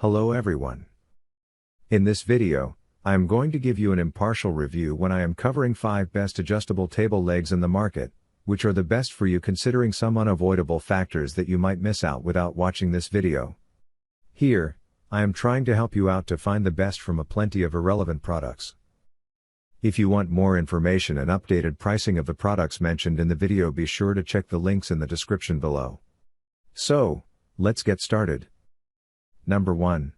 Hello everyone. In this video, I am going to give you an impartial review when I am covering 5 best adjustable table legs in the market, which are the best for you considering some unavoidable factors that you might miss out without watching this video. Here, I am trying to help you out to find the best from a plenty of irrelevant products. If you want more information and updated pricing of the products mentioned in the video, be sure to check the links in the description below. So, let's get started. Number 1.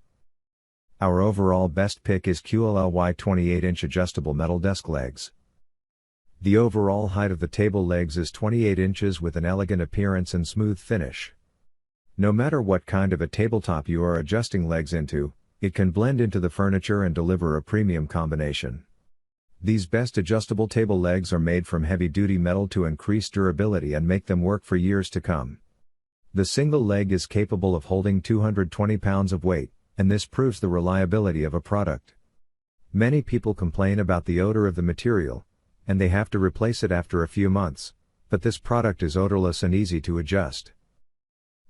Our overall best pick is QLLY 28-inch adjustable metal desk legs. The overall height of the table legs is 28 inches with an elegant appearance and smooth finish. No matter what kind of a tabletop you are adjusting legs into, it can blend into the furniture and deliver a premium combination. These best adjustable table legs are made from heavy-duty metal to increase durability and make them work for years to come. The single leg is capable of holding 220 pounds of weight, and this proves the reliability of a product. Many people complain about the odor of the material, and they have to replace it after a few months, but this product is odorless and easy to adjust.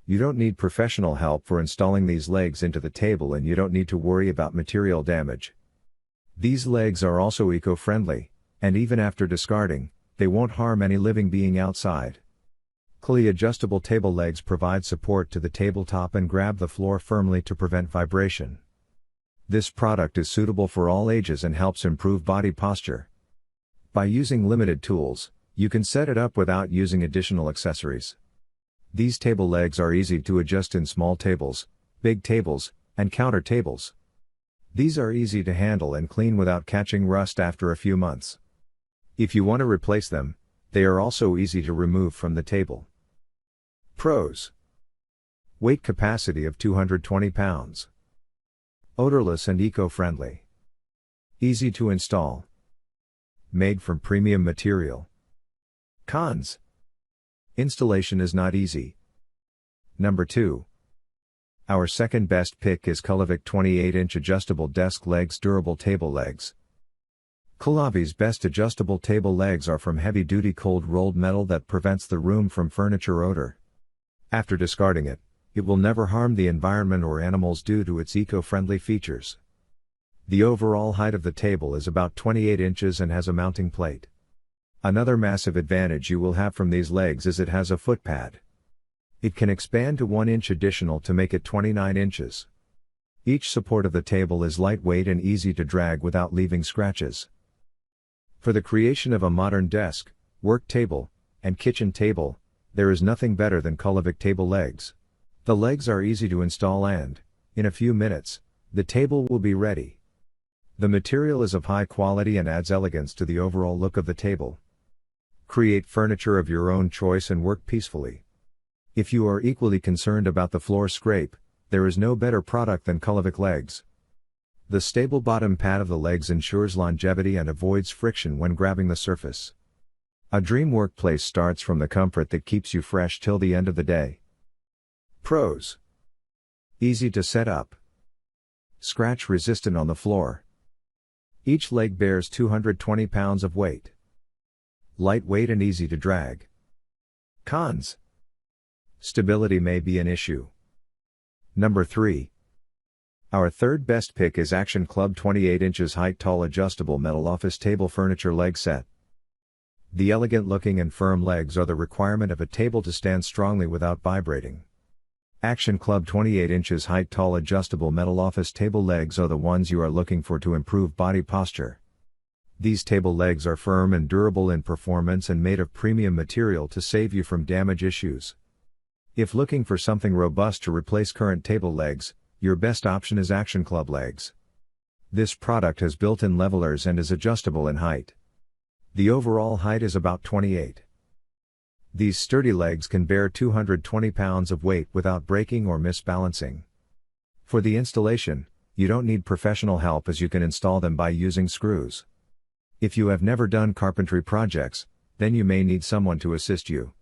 You don't need professional help for installing these legs into the table, and you don't need to worry about material damage. These legs are also eco-friendly, and even after discarding, they won't harm any living being outside. QLLY adjustable table legs provide support to the tabletop and grab the floor firmly to prevent vibration. This product is suitable for all ages and helps improve body posture. By using limited tools, you can set it up without using additional accessories. These table legs are easy to adjust in small tables, big tables, and counter tables. These are easy to handle and clean without catching rust after a few months. If you want to replace them, they are also easy to remove from the table. Pros: weight capacity of 220 pounds. Odorless and eco-friendly. Easy to install. Made from premium material. Cons: installation is not easy. Number 2. Our second best pick is Kullavik 28-inch adjustable desk legs durable table legs. Kullavi's best adjustable table legs are from heavy-duty cold-rolled metal that prevents the room from furniture odor. After discarding it, it will never harm the environment or animals due to its eco-friendly features. The overall height of the table is about 28 inches and has a mounting plate. Another massive advantage you will have from these legs is it has a footpad. It can expand to 1 inch additional to make it 29 inches. Each support of the table is lightweight and easy to drag without leaving scratches. For the creation of a modern desk, work table, and kitchen table, there is nothing better than Kullavik table legs. The legs are easy to install and, in a few minutes, the table will be ready. The material is of high quality and adds elegance to the overall look of the table. Create furniture of your own choice and work peacefully. If you are equally concerned about the floor scrape, there is no better product than Kullavik legs. The stable bottom pad of the legs ensures longevity and avoids friction when grabbing the surface. A dream workplace starts from the comfort that keeps you fresh till the end of the day. Pros: easy to set up. Scratch resistant on the floor. Each leg bears 220 pounds of weight. Lightweight and easy to drag. Cons: stability may be an issue. Number 3. Our third best pick is Action Club 28 inches height tall adjustable metal office table furniture leg set. The elegant looking and firm legs are the requirement of a table to stand strongly without vibrating. Action Club 28 inches height tall adjustable metal office table legs are the ones you are looking for to improve body posture. These table legs are firm and durable in performance and made of premium material to save you from damage issues. If looking for something robust to replace current table legs, your best option is Action Club legs. This product has built-in levelers and is adjustable in height. The overall height is about 28. These sturdy legs can bear 220 pounds of weight without breaking or misbalancing. For the installation, you don't need professional help as you can install them by using screws. If you have never done carpentry projects, then you may need someone to assist you.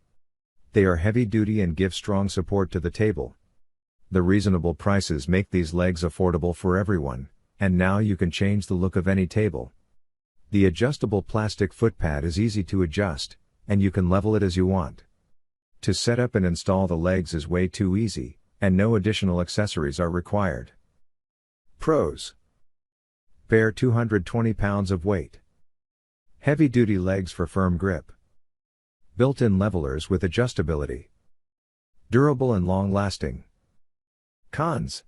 They are heavy-duty and give strong support to the table. The reasonable prices make these legs affordable for everyone, and now you can change the look of any table. The adjustable plastic footpad is easy to adjust, and you can level it as you want. To set up and install the legs is way too easy, and no additional accessories are required. Pros. Bear 220 pounds of weight. Heavy-duty legs for firm grip. Built-in levelers with adjustability. Durable and long-lasting. Cons.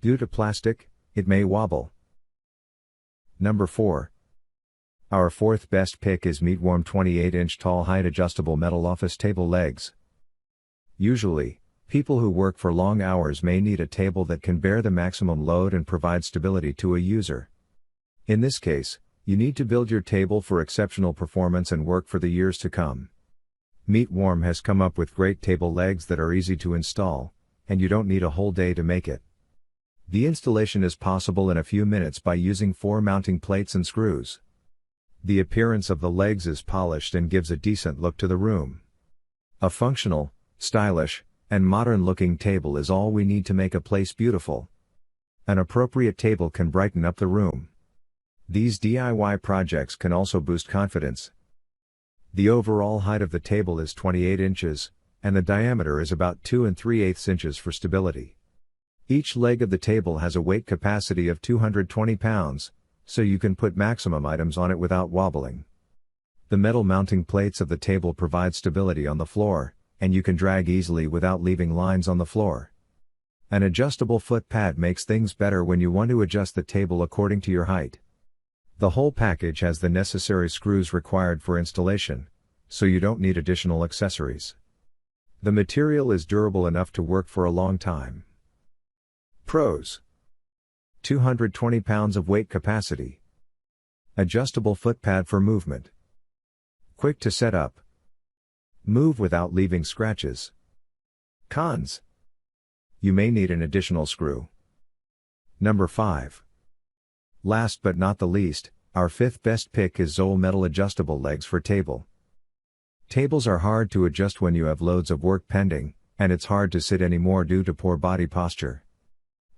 Due to plastic, it may wobble. Number 4. Our fourth best pick is Meatwarm 28-inch tall height adjustable metal office table legs. Usually, people who work for long hours may need a table that can bear the maximum load and provide stability to a user. In this case, you need to build your table for exceptional performance and work for the years to come. Meatwarm has come up with great table legs that are easy to install, and you don't need a whole day to make it. The installation is possible in a few minutes by using 4 mounting plates and screws. The appearance of the legs is polished and gives a decent look to the room. A functional, stylish, and modern-looking table is all we need to make a place beautiful. An appropriate table can brighten up the room. These DIY projects can also boost confidence. The overall height of the table is 28 inches, and the diameter is about 2 3/8 inches for stability. Each leg of the table has a weight capacity of 220 pounds, so you can put maximum items on it without wobbling. The metal mounting plates of the table provide stability on the floor, and you can drag easily without leaving lines on the floor. An adjustable foot pad makes things better when you want to adjust the table according to your height. The whole package has the necessary screws required for installation, so you don't need additional accessories. The material is durable enough to work for a long time. Pros. 220 pounds of weight capacity. Adjustable foot pad for movement. Quick to set up. Move without leaving scratches. Cons. You may need an additional screw. Number 5. Last but not the least, our fifth best pick is Zoll metal adjustable legs for table. Tables are hard to adjust when you have loads of work pending, and it's hard to sit anymore due to poor body posture.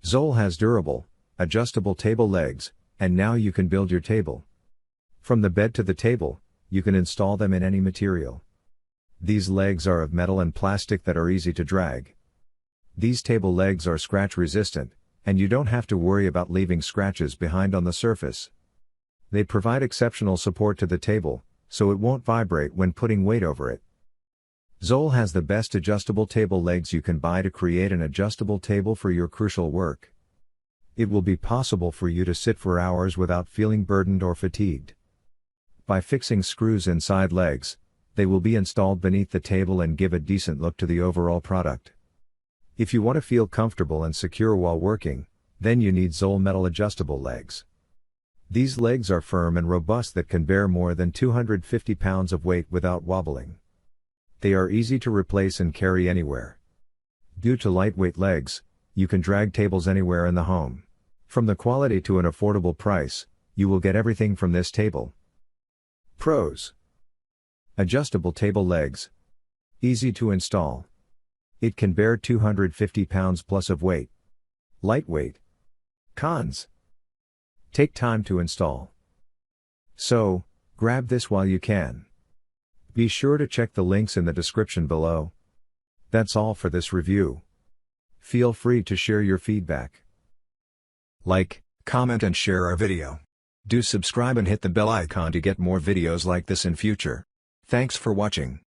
Zoll has durable, adjustable table legs, and now you can build your table. From the bed to the table, you can install them in any material. These legs are of metal and plastic that are easy to drag. These table legs are scratch resistant, and you don't have to worry about leaving scratches behind on the surface. They provide exceptional support to the table, so it won't vibrate when putting weight over it. Zoll has the best adjustable table legs you can buy to create an adjustable table for your crucial work. It will be possible for you to sit for hours without feeling burdened or fatigued. By fixing screws inside legs, they will be installed beneath the table and give a decent look to the overall product. If you want to feel comfortable and secure while working, then you need Zoll metal adjustable legs. These legs are firm and robust that can bear more than 250 pounds of weight without wobbling. They are easy to replace and carry anywhere. Due to lightweight legs, you can drag tables anywhere in the home. From the quality to an affordable price, you will get everything from this table. Pros. Adjustable table legs. Easy to install. It can bear 250 pounds plus of weight. Lightweight. Cons. Take time to install. So, grab this while you can. Be sure to check the links in the description below. That's all for this review. Feel free to share your feedback. Like, comment and share our video. Do subscribe and hit the bell icon to get more videos like this in future. Thanks for watching.